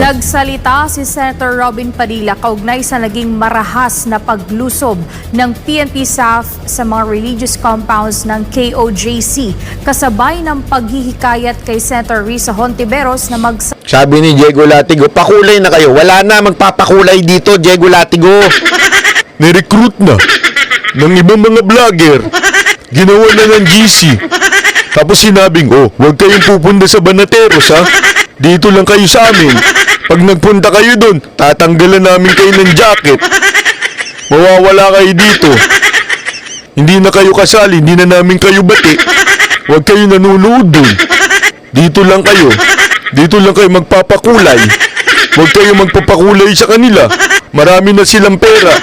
Nagsalita si Senator Robin Padilla kaugnay sa naging marahas na paglusob ng PNP staff sa mga religious compounds ng KOJC kasabay ng paghihikayat kay Senator Risa Hontiveros na Sabi ni Diego Latigo, pakulay na kayo. Wala na magpapakulay dito, Diego Latigo. Ni-recruit na ng ibang mga vlogger. Ginawa na ng GC. Tapos sinabing, huwag kayong pupunta sa Banateros, ha? Dito lang kayo sa amin. Pag nagpunta kayo doon, tatanggalan namin kayo ng jacket. Mawawala kayo dito. Hindi na kayo kasali, hindi na namin kayo bati. Huwag kayo nanonood doon. Dito lang kayo. Dito lang kayo magpapakulay. Huwag kayo magpapakulay sa kanila. Marami na silang pera.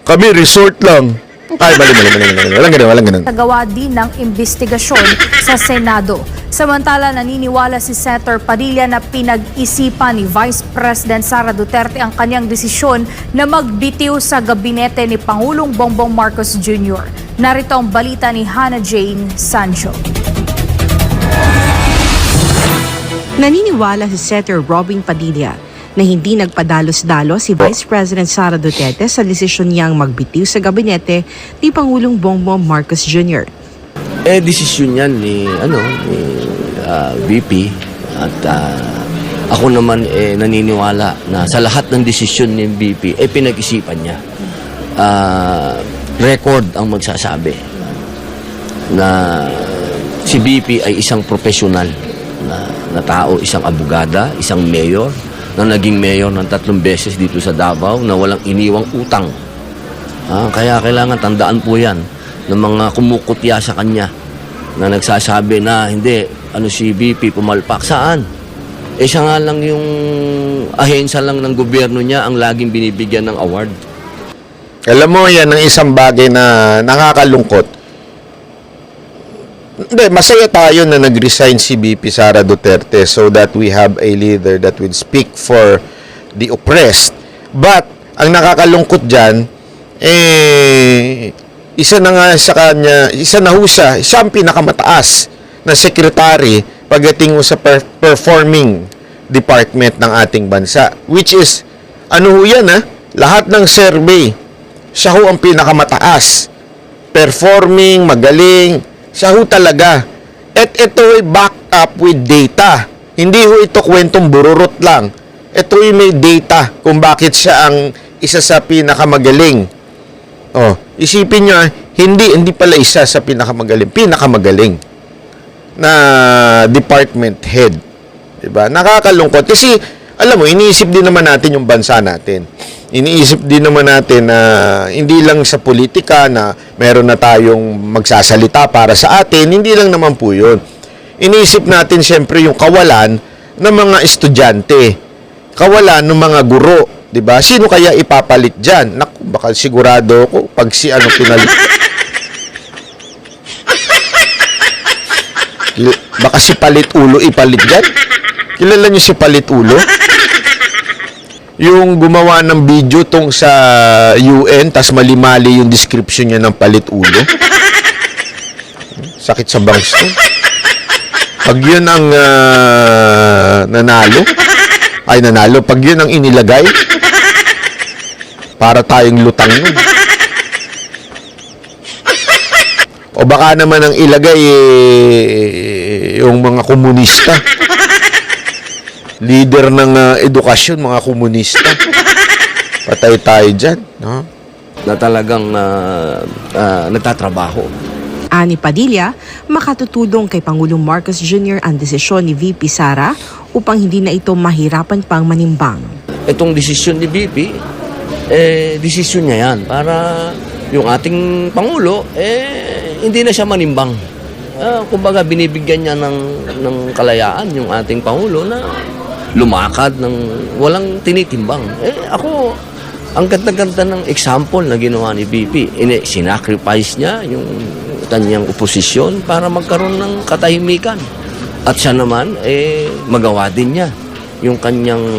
Kami, resort lang. Ay, mali. Walang ganun. Nagawa din ng investigasyon sa Senado. Samantala, naniniwala si Senator Padilla na pinag-isipan ni Vice President Sara Duterte ang kanyang desisyon na magbitiw sa gabinete ni Pangulong Bongbong Marcos Jr. Narito ang balita ni Hannah Jane Sancho. Naniniwala si Senator Robin Padilla na hindi nagpadalos-dalos si Vice President Sara Duterte sa desisyon niyang magbitiw sa gabinete ni Pangulong Bongbong Marcos Jr. Desisyon yan ni VP at ako naman naniniwala na sa lahat ng desisyon ni VP pinag-isipan niya. Record ang magsasabi na si VP ay isang profesional na tao, isang abogada, isang mayor na naging mayor ng 3 beses dito sa Davao na walang iniwang utang. Kaya kailangan tandaan po yan ng mga kumukutya sa kanya na nagsasabi na hindi, si VP pumalpak. Saan? Siya nga lang yung ahensya lang ng gobyerno niya ang laging binibigyan ng award. Alam mo, yan ang isang bagay na nakakalungkot. Hindi, masaya tayo na nag-resign si VP Sara Duterte so that we have a leader that will speak for the oppressed. But, ang nakakalungkot dyan, isa na nga sa kanya, isa na ho siya ang pinakamataas na secretary pagdating sa performing department ng ating bansa. Which is, lahat ng survey, siya ho ang pinakamataas. Performing, magaling, siya ho talaga. At ito ay back up with data. Hindi ho ito kwentong bururot lang. Ito ay may data kung bakit siya ang isa sa pinakamagaling. Isipin nyo, hindi pala isa sa pinakamagaling na department head. Diba? Nakakalungkot. Kasi, alam mo, iniisip din naman natin yung bansa natin. Iniisip din naman natin na hindi lang sa politika na meron na tayong magsasalita para sa atin, hindi lang naman po yun. Iniisip natin siyempre yung kawalan ng mga estudyante, kawalan ng mga guro, 'di ba? Sino kaya ipapalit diyan? Naku, baka sigurado ako pag si pinalit. Baka si Palit Ulo ipalit diyan. Kilala niyo si Palit Ulo? Yung gumawa ng video tong sa UN, tas mali-mali yung description niya ng Palit Ulo. Sakit sa bangs to. Pag yun ang nanalo, pag yun ang inilagay, para tayong lutang nun. O baka naman ang ilagay yung mga komunista. Leader ng edukasyon, mga komunista. Patay tayo dyan. No? Na talagang nagtatrabaho. Ani Padilla, makatutulong kay Pangulong Marcos Jr. ang desisyon ni VP Sara upang hindi na ito mahirapan pang manimbang. Itong desisyon ni VP, desisyon niya yan para yung ating Pangulo, hindi na siya manimbang. Kumbaga, binibigyan niya ng kalayaan yung ating Pangulo na lumakad ng walang tinitimbang. Ako, ang ganda-ganda ng example na ginawa ni VP. Sinacrifice niya yung kanyang oposisyon para magkaroon ng katahimikan. At siya naman, magawa din niya yung kanyang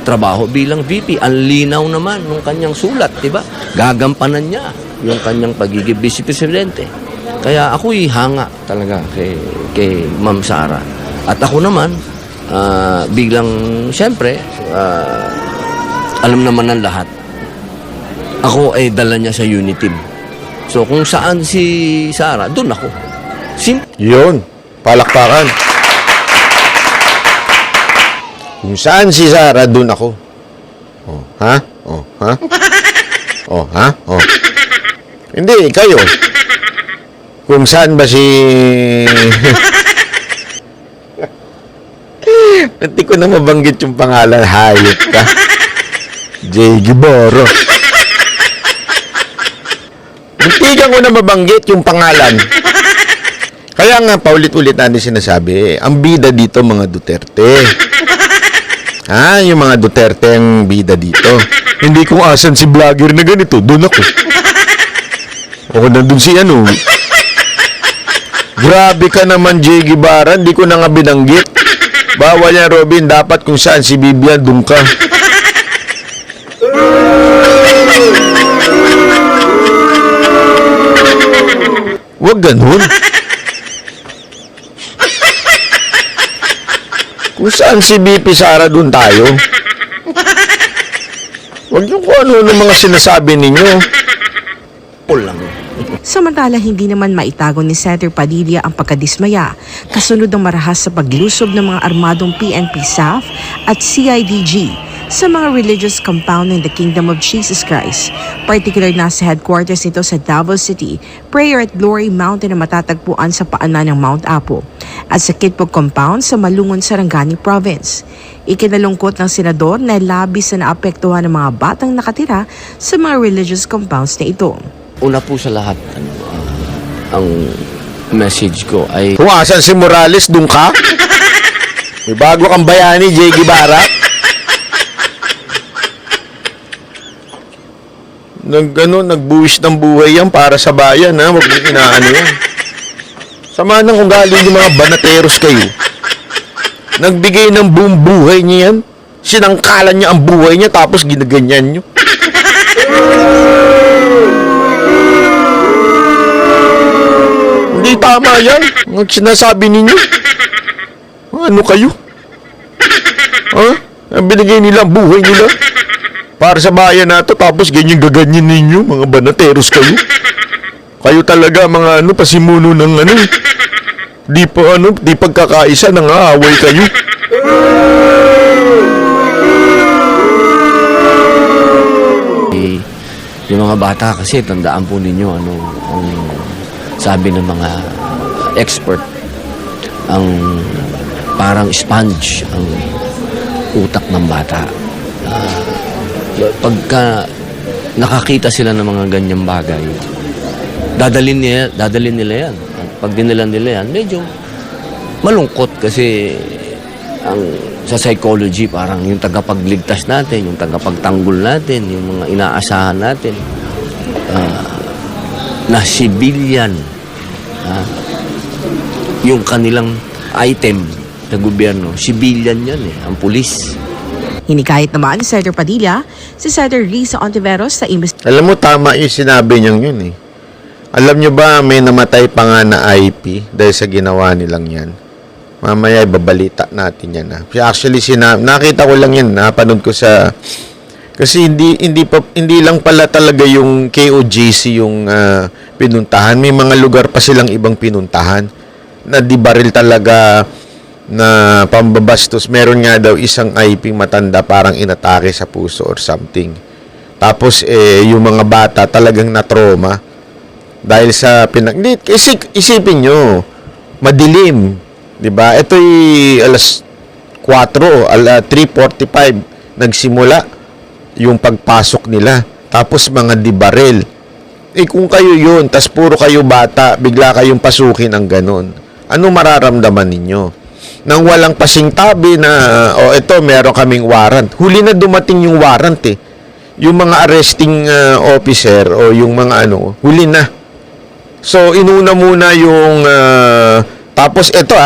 trabaho bilang VP. Ang linaw naman ng kanyang sulat, diba? Gagampanan niya yung kanyang pagiging Vice Presidente. Kaya ako'y hanga talaga kay Ma'am Sara. At ako naman, biglang, siyempre, alam naman ng lahat, ako ay dala niya sa unit team. So, kung saan si Sara, doon ako. Yun, palakpakan. Kung saan si Sara, doon ako. Oh, ha? Oh, ha? Oh, ha? Oh. Hindi, kayo. Kung saan ba si... Hindi ko na mabanggit yung pangalan. Hayop ka. Jay Giboro. Muntikan ko na mabanggit yung pangalan. Kaya nga, paulit-ulit natin sinasabi, ang bida dito mga Duterte. Ha? Yung mga Duterte ang bida dito. Hindi kung asan si vlogger na ganito, doon ako. O nandun si ano. Grabe ka naman, Jay Guevara. Hindi ko na nga binanggit. Bawal yan, Robin. Dapat kung saan si Bibian, doon ka. Huwag ganun. Kung saan si BP Sara, doon tayo. Huwag yung kung ano ng mga sinasabi ninyo. lang. Samantala, hindi naman maitago ni Senator Padilla ang pagkadismaya kasunod ng marahas sa paglusob ng mga armadong PNP staff at CIDG sa mga religious compound ng the Kingdom of Jesus Christ, particular na sa headquarters nito sa Davao City, Prayer at Glory Mountain na matatagpuan sa paanan ng Mount Apo at sa Kitpog Compound sa Malungon, Sarangani Province. Ikinalungkot ng senador na labis na naapektuhan ng mga batang nakatira sa mga religious compounds na ito. Una po sa lahat, ang message ko ay Kung asan si Morales, doon ka? May bago kang bayani, Jay Guevara. Nagbuwis ng buhay yan para sa bayan, ha? Huwag mo inaano yan. Sama nang ugali yung mga banateros kayo. Nagbigay ng buong buhay niya yan. Sinangkalan niya ang buhay niya tapos ginaganyan niyo. Hindi tama yan. Ang sinasabi ninyo. Ano kayo? Ha? Ang binigay nila ang buhay nila. Para sa bayan nato tapos ganyan gaganyan ninyo. Mga banateros kayo. Kayo talaga mga pasimuno ng di pagkakaisa, nang-aaway kayo. yung mga bata kasi, tandaan po ninyo ang sabi ng mga expert, ang parang sponge ang utak ng bata. Pagka nakakita sila ng mga ganyang bagay, dadalhin nila yan. At pag dinala nila yan, medyo malungkot kasi ang sa psychology parang yung tagapagligtas natin, yung tagapagtanggol natin, yung mga inaasahan natin na civilian, yung kanilang item na gobyerno, civilian yan ang pulis. Hinikayat naman ni Senator Padilla si Senator Risa Ontiveros sa Alam mo, tama yung sinabi niyang yun eh. Alam niyo ba, may namatay pa nga na IP dahil sa ginawa nilang yan. Mamaya ibabalita natin yan. Actually, nakita ko lang yan, napanood ko sa... Kasi hindi lang pala talaga yung KOJC yung pinuntahan. May mga lugar pa silang ibang pinuntahan na di baril talaga na pambabastos. Meron nga daw isang IP matanda parang inatake sa puso or something. Tapos yung mga bata talagang na-trauma dahil sa isipin nyo, madilim, 'di ba? Ito'y alas 3:45 nagsimula yung pagpasok nila. Tapos mga dibaril. Kung kayo yun, tas puro kayo bata, bigla kayong pasukin ang ganun. Ano mararamdaman ninyo? Nang walang pasingtabi na, ito, meron kaming warrant. Huli na dumating yung warrant eh. Yung mga arresting officer o yung mga huli na. So, inuna muna yung, tapos ito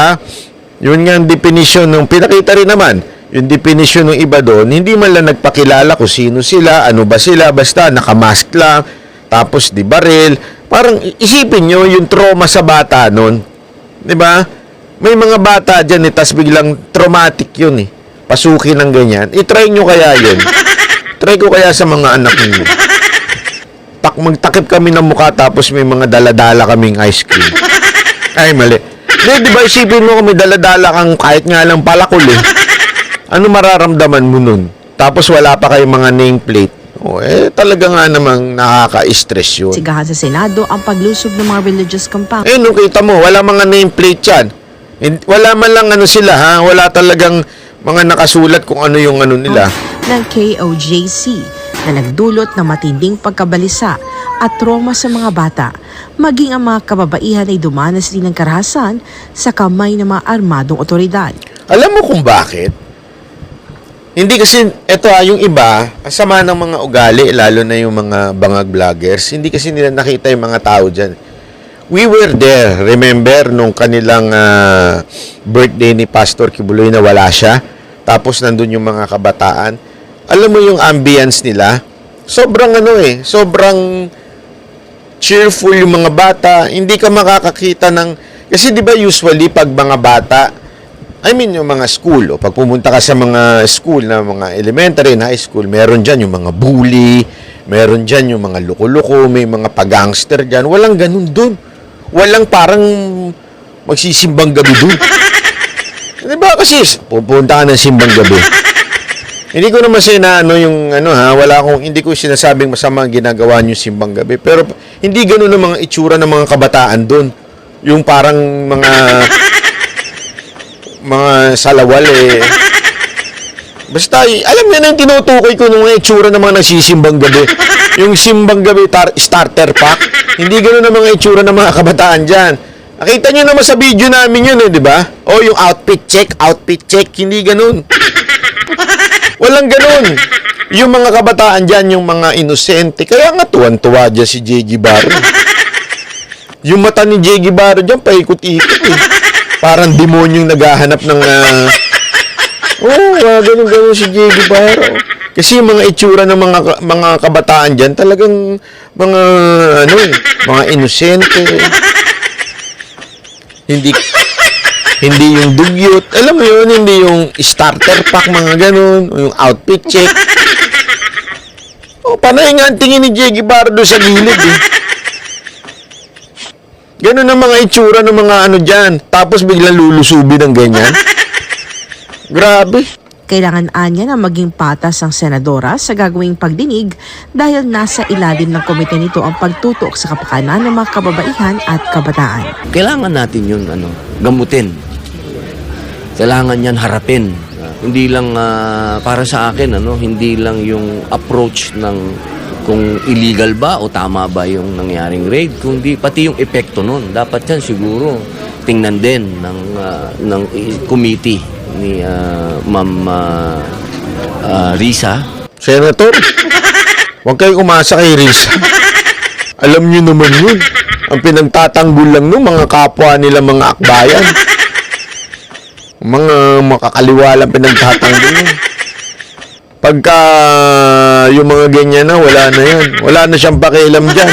yun nga ang definition ng, pinakita rin naman, yung definition ng iba doon, hindi man lang nagpakilala kung sino sila, ano ba sila, basta nakamask lang, tapos di baril. Parang isipin nyo yung trauma sa bata noon. Di ba? may mga bata dyan tas biglang traumatic yun pasukin ng ganyan. I-try nyo kaya yun. Try ko kaya sa mga anak niyo. Magtakip kami ng mukha tapos may mga daladala kaming ice cream. Ay, mali. Di ba isipin mo kung may daladala kang kahit nga lang palakol Ano mararamdaman mo nun? Tapos wala pa kayong mga nameplate. Talaga nga namang nakaka-stress yun. Sigahan sa Senado ang paglusob ng mga religious compound. Nung kita mo, wala mga nameplate yan. Wala man lang sila, ha? Wala talagang mga nakasulat kung ano yung nila. Ng KOJC na nagdulot ng matinding pagkabalisa at trauma sa mga bata, maging ang mga kababaihan ay dumanas din ng karahasan sa kamay ng mga armadong otoridad. Alam mo kung bakit? Hindi kasi, yung iba, kasama ng mga ugali, lalo na yung mga bangag vloggers, hindi kasi nila nakita yung mga tao dyan. We were there, remember, nung kanilang birthday ni Pastor Kibuloy na wala siya, tapos nandun yung mga kabataan. Alam mo yung ambience nila? Sobrang sobrang cheerful yung mga bata. Hindi ka makakakita ng... Kasi di ba usually pag mga bata, yung mga school, pag pumunta ka sa mga school na mga elementary na high school, meron dyan yung mga bully, meron dyan yung mga loko-loko, may mga pag-gangster dyan. Walang ganun dun. Walang parang magsisimbang gabi dun. Di ba kasi pupunta ka ng simbang gabi. Hindi ko naman hindi ko sinasabing masama ang ginagawa niyo simbang gabi. Pero hindi ganoon ang mga itsura ng mga kabataan doon. Yung parang mga salawal Basta, alam niyo na yung tinutukoy ko ng mga itsura ng mga nagsisimbang gabi. Yung simbang gabi starter pack. Hindi ganoon ang mga itsura ng mga kabataan dyan. Nakita niyo naman sa video namin yun di ba? Yung outfit check, hindi ganoon. Walang ganun. Yung mga kabataan dyan, yung mga inosente, kaya nga tuwan-tuwa dyan si J.G. Barro. Yung mata ni J.G. Barro dyan, paikot-ikot Parang demonyong naghahanap ng... ganun-ganun si J.G. Barro. Kasi yung mga itsura ng mga kabataan dyan, talagang mga inosente. Hindi yung dugyot. Alam mo yun, hindi yung starter pack, mga ganun. Yung outfit check. Panay nga ang tingin ni J.G. Bardo sa gilid Ganun ang mga itsura ng mga dyan. Tapos biglang lulusubi ng ganyan. Grabe. Kailangan anya na maging patas ang senadora sa gagawing pagdinig dahil nasa ilalim ng komite nito ang pagtutok sa kapakanan ng mga kababaihan at kabataan. Kailangan natin yun, gamutin. Kailangan yan harapin. Hindi lang para sa akin, hindi lang yung approach ng kung illegal ba o tama ba yung nangyaring raid, kundi pati yung epekto nun. Dapat yan siguro tingnan din ng committee ni Ma'am Risa. Senator, huwag kayong umasa kay Risa. Alam niyo naman yun. Ang pinagtatanggol lang nung mga kapwa nila mga akbayan. Mga makakaliwa lang pinagtatanggol yun. Pagka yung mga ganyan wala na yan. Wala na siyang pakialam dyan.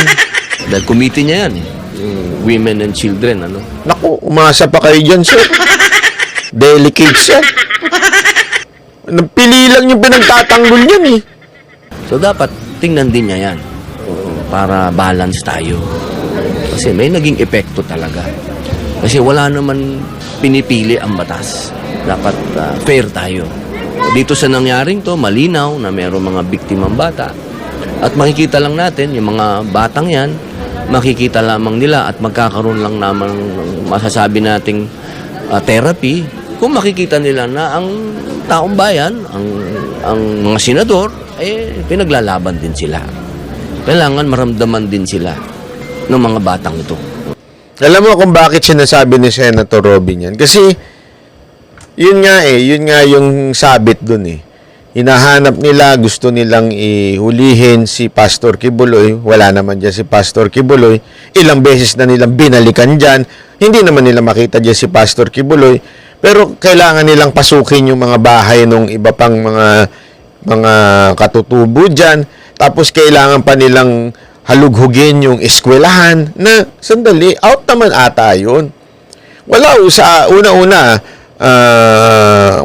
Dahil committee niya yan, yung women and children, Naku, umasa pa kayo dyan, sir. Delicate siya. Napili lang yung pinagtatanggol niyan So dapat tingnan din niya yan para balance tayo. Kasi may naging epekto talaga. Kasi wala naman pinipili ang batas. Dapat fair tayo. Dito sa nangyaring to, malinaw na mayroong mga biktimang bata. At makikita lang natin, yung mga batang yan, makikita lamang nila at magkakaroon lang naman masasabi nating therapy kung makikita nila na ang taong bayan, ang mga senador, pinaglalaban din sila. Kailangan maramdaman din sila ng mga batang ito. Alam mo kung bakit sinasabi ni Senator Robin yan? Kasi, yun nga yung sabit dun Hinahanap nila, gusto nilang ihulihin si Pastor Kibuloy. Wala naman dyan si Pastor Kibuloy. Ilang beses na nilang binalikan dyan. Hindi naman nila makita dyan si Pastor Kibuloy. Pero kailangan nilang pasukin yung mga bahay ng iba pang mga katutubo dyan. Tapos kailangan pa nilang halughugin yung eskwelahan na sandali, out naman ata yun. Wala ho sa una-una,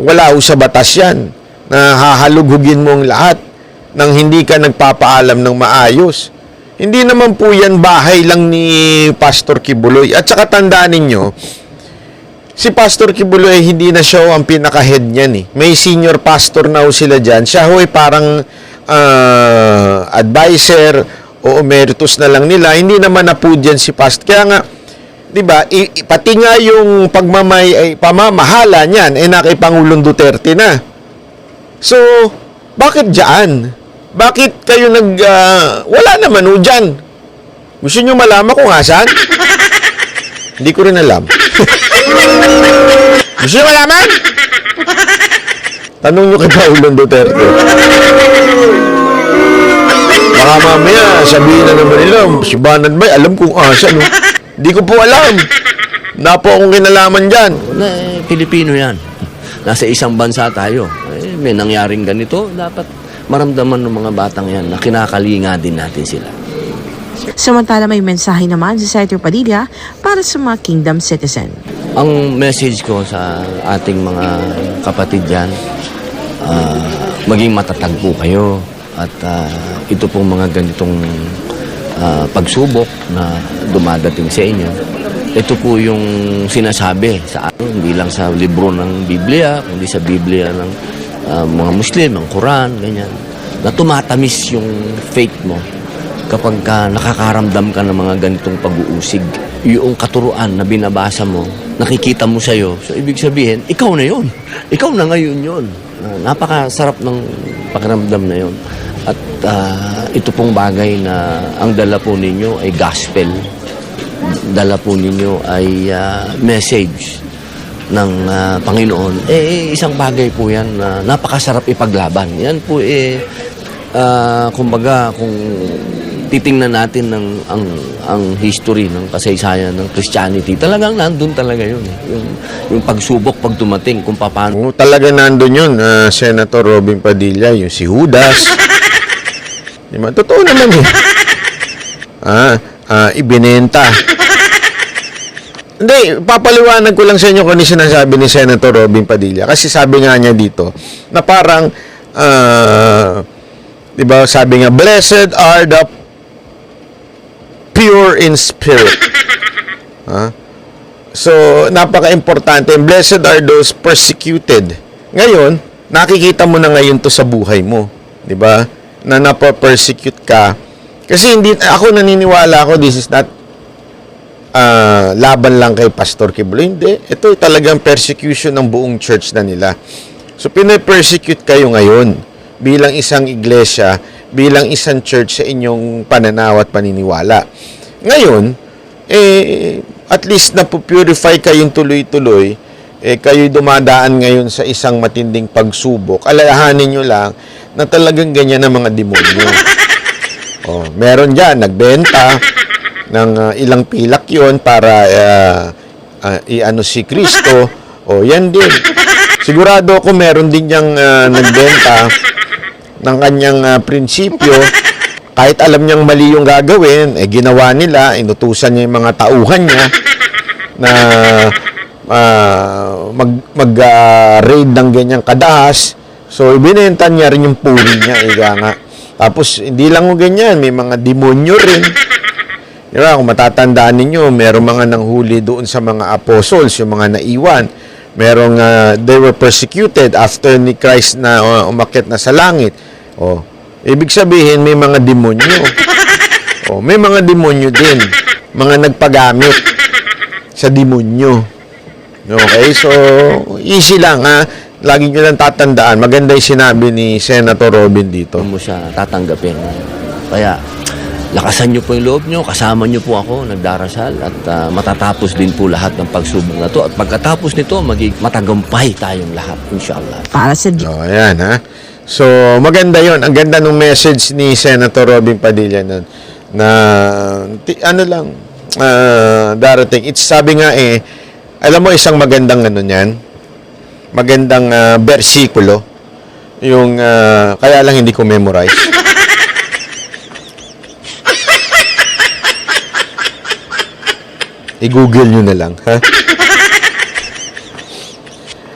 wala ho sa batas yan na hahalughugin mo ang lahat nang hindi ka nagpapaalam ng maayos. Hindi naman po yan bahay lang ni Pastor Kibuloy. At saka tandaan ninyo, si Pastor Kibuloy hindi na siya ang pinaka-head niyan eh. May senior pastor na ho sila dyan. Siya ho ay parang advisor o emeritus na lang nila. Hindi naman na po dyan si Pastor. Kaya nga, di ba, pati nga yung pamamahala niyan ay na kay Pangulong Duterte na. So, bakit dyan? Bakit kayo wala naman o dyan? Gusto nyo malaman kung asan? Hindi ko rin alam. Gusto nyo malaman? Tanong nyo kay Pangulong Duterte. Baka mamaya sabihin na naman nila, si Banad Bay, alam kung asan. No? Hindi ko po alam. Na po akong kinalaman dyan. Pilipino yan. Nasa isang bansa tayo. May nangyaring ganito, dapat maramdaman ng mga batang yan na kinakalinga din natin sila. Samantala may mensahe naman si Senator Padilla para sa mga Kingdom citizen. Ang message ko sa ating mga kapatid dyan, maging matatag po kayo at ito pong mga ganitong pagsubok na dumadating sa inyo. Ito po yung sinasabi sa atin, hindi lang sa libro ng Biblia, kundi sa Biblia ng mga Muslim, ang Quran, ganyan, na tumatamis yung faith mo kapag nakakaramdam ka ng mga ganitong pag-uusig. Yung katuruan na binabasa mo, nakikita mo sa'yo, so ibig sabihin, ikaw na yun. Ikaw na ngayon yun. Napakasarap ng pakiramdam na yun. At ito pong bagay na ang dala po ninyo ay gospel. Dala po ninyo ay message ng Panginoon, isang bagay po yan na napakasarap ipaglaban. Yan po kumbaga, kung titingnan natin ang history ng kasaysayan ng Christianity, talagang nandun talaga yun. Yung pagsubok, pag dumating, kung paano. Talaga nandun yun, Senator Robin Padilla, yung si Judas. Diba? Totoo naman eh. Ibinenta. Hindi, papaliwanag ko lang sa inyo kung ano sinasabi ni Senator Robin Padilla. Kasi sabi nga niya dito, na parang, di ba, sabi nga, blessed are the pure in spirit. So, napaka-importante. Blessed are those persecuted. Ngayon, nakikita mo na ngayon to sa buhay mo. Di ba? Na napapersecute ka. Kasi ako naniniwala ako, this is not laban lang kay Pastor Kibuloy. Hindi. Ito talagang persecution ng buong church na nila. So, pinapersecute kayo ngayon bilang isang iglesia, bilang isang church sa inyong pananaw at paniniwala. Ngayon, at least napupurify kayong tuloy-tuloy, kayo'y dumadaan ngayon sa isang matinding pagsubok. Alayahanin nyo lang na talagang ganyan ang mga demonyo. Meron dyan, nagbenta ng ilang pilak yon para iano si Kristo. Yan din. Sigurado ako meron din niyang nagbenta ng kanyang prinsipyo. Kahit alam niyang mali yung gagawin, ginawa nila, inutusan niya yung mga tauhan niya na mag-raid ng ganyang kadahas. So, ibinenta niya rin yung puri niya, nga. Tapos, hindi lang o ganyan, may mga demonyo rin. Diba, kung matatandaan ninyo, merong mga nanghuli doon sa mga apostles, yung mga naiwan. Merong, they were persecuted after ni Christ na umakyat na sa langit. Ibig sabihin, may mga demonyo. May mga demonyo din. Mga nagpagamit sa demonyo. Okay, so, easy lang, ha? Lagi nyo lang tatandaan. Maganda yung sinabi ni Senator Robin dito. Mo siya tatanggapin. Kaya, lakasan nyo po yung loob nyo, kasama nyo po ako, nagdarasal, at matatapos din po lahat ng pagsubok na to. At pagkatapos nito, matagumpay tayong lahat, inshallah. Para sa ayan, ha? So, maganda yon. Ang ganda ng message ni Senator Robin Padilla na darating. It's sabi nga alam mo isang magandang niyan, magandang bersikulo, yung kaya lang hindi ko memorize. I-google nyo na lang, ha?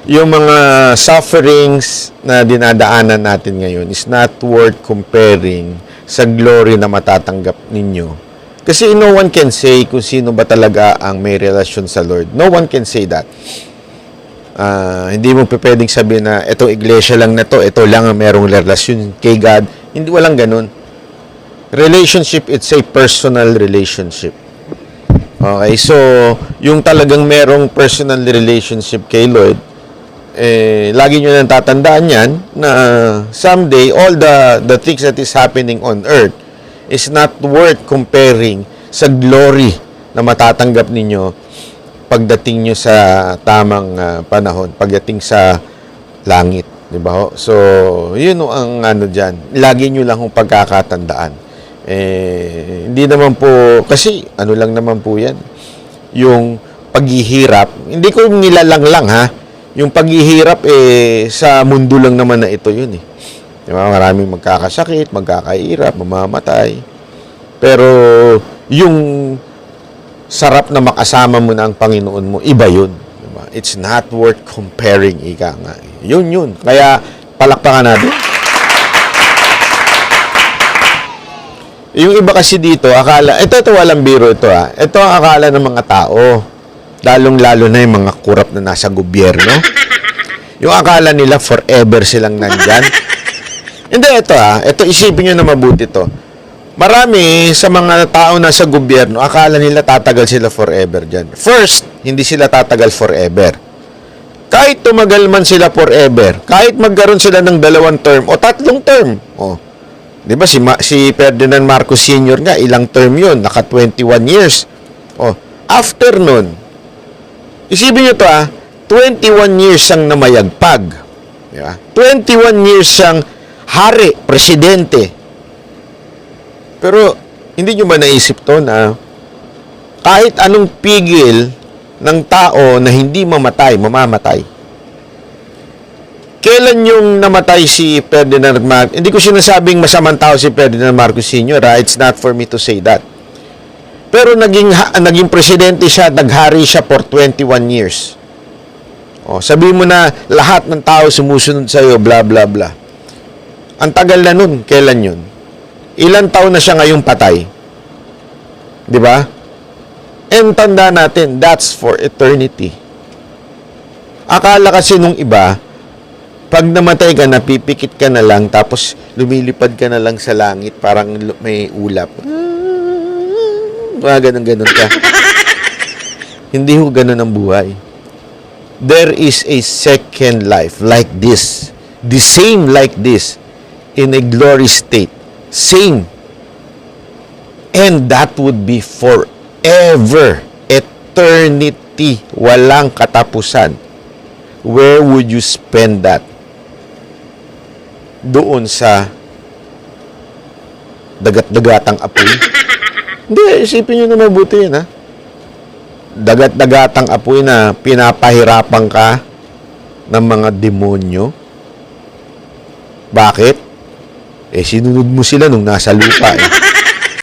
yung mga sufferings na dinadaanan natin ngayon is not worth comparing sa glory na matatanggap ninyo. Kasi no one can say kung sino ba talaga ang may relasyon sa Lord. No one can say that. Hindi mo pwedeng sabihin na itong iglesia lang na to, ito lang ang merong relasyon kay God. Hindi, walang ganun. Relationship, it's a personal relationship. Okay, so yung talagang merong personal relationship kay Lord, lagi nyo nang tatandaan yan na someday all the things that is happening on earth is not worth comparing sa glory na matatanggap ninyo pagdating nyo sa tamang panahon, pagdating sa langit, di ba ho? So yun ang ano dyan, lagi nyo lang kung pagkakatandaan. Hindi naman po, kasi ano lang naman po yan, yung paghihirap, hindi ko nilalang lang ha, yung paghihirap sa mundo lang naman na ito yun Diba? Maraming magkakasakit, magkakahirap, mamamatay. Pero yung sarap na makasama mo na ang Panginoon mo, iba yun. Diba? It's not worth comparing, ika nga. Yun. Kaya palakpakan natin. Yung iba kasi dito, akala, ito walang biro ito Ito ang akala ng mga tao. Lalong-lalo na yung mga kurap na nasa gobyerno. Yung akala nila forever silang nandyan. Hindi, ito isipin nyo na mabuti to. Marami sa mga tao nasa gobyerno, akala nila tatagal sila forever dyan. First, hindi sila tatagal forever. Kahit tumagal man sila forever, kahit magkaroon sila ng 2 term o 3 term, di ba si Ferdinand Marcos Sr. nga, ilang term yun, naka 21 years. After nun, isipin nyo to 21 years siyang namayagpag. Diba? 21 years siyang hari, presidente. Pero, hindi nyo ba naisip to na kahit anong pigil ng tao na hindi mamamatay. Kailan yung namatay si Ferdinand Marcos? Hindi ko sinasabing masamang tao si Ferdinand Marcos Sr. It's not for me to say that. Pero naging presidente siya, naghari siya for 21 years. Sabihin mo na lahat ng tao sumusunod sa iyo, bla bla bla. Ang tagal na nun, kailan yun? Ilang taon na siya ngayong patay? Di ba? And tanda natin, that's for eternity. Akala kasi nung iba, pag namatay ka, napipikit ka na lang, tapos lumilipad ka na lang sa langit, parang may ulap. Ganun ka. Hindi ho ganun ang buhay. There is a second life like this. The same like this. In a glory state. Same. And that would be forever. Eternity. Walang katapusan. Where would you spend that? Doon sa dagat-dagatang apoy? Hindi, isipin nyo na mabuti yun, Dagat-dagatang apoy na pinapahirapan ka ng mga demonyo. Bakit? Sinunod mo sila nung nasa lupa,